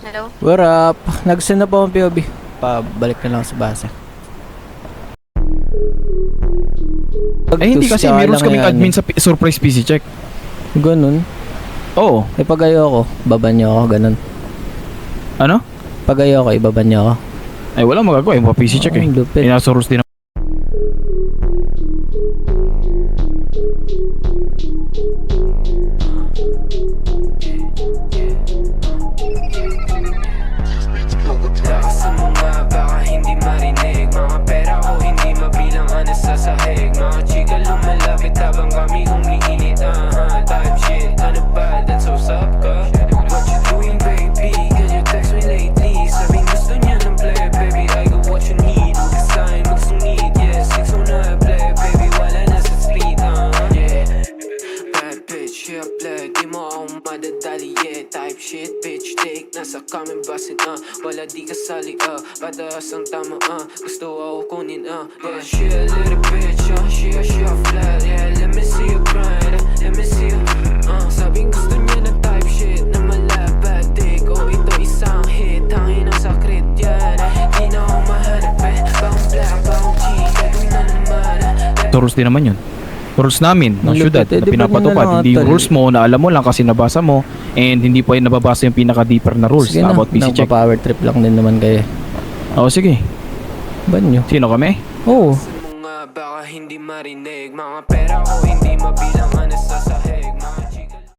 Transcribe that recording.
Hello? What up? Nag-send na po ang POV. Pabalik na lang sa base. Ay hindi kasi may rules kaming admin sa surprise PC check. Ganun. Oo. Eh pag ayoko, baban niyo ako, ganun. Ano? Pag ayoko, ibaban niyo ako. Ay wala magagawa yung mga PC check eh. Lupit. Nasa rules din. Lakasan mo nga baka hindi marinig. Mga pera ko hindi mabilang anas sa sahig. Mga chika lumalapit habang kami umiinit. Type shit, ano ba? That's what's up ka? What you doing baby? Can you text me lately? Sabing gusto niya ng play. Baby I got what you need. Design magsungit. Yeah, 6 na play. Baby wala na sa street. Yeah. Bad bitch, yeah play. Di mo ako madadali. Yeah, type shit bitch. Take nasa kamin basin. Wala di kasali, pataas ang tama, gusto ako kunin, yeah. She a little bitch, she a flat, yeah. Let me see you grind, let me see you, sabing gusto niya na type shit na malabad, dick. Oh, ito isang hit, hangin ang sakrit, yan. Di na ako mahanap, bang black, bang G, gagawin na naman. So rules din naman yun. Rules namin ng syudad na pinapatupad. Hindi yung rules mo na alam mo lang kasi nabasa mo and hindi pa yung nababasa yung pinaka-deeper na rules Sige na na, about PC check. power trip lang din naman kayo. Oo sige. Ban nyo? Sino kami? Oo. Mga baka hindi marinig. Mga pera ko hindi mabilang anas sa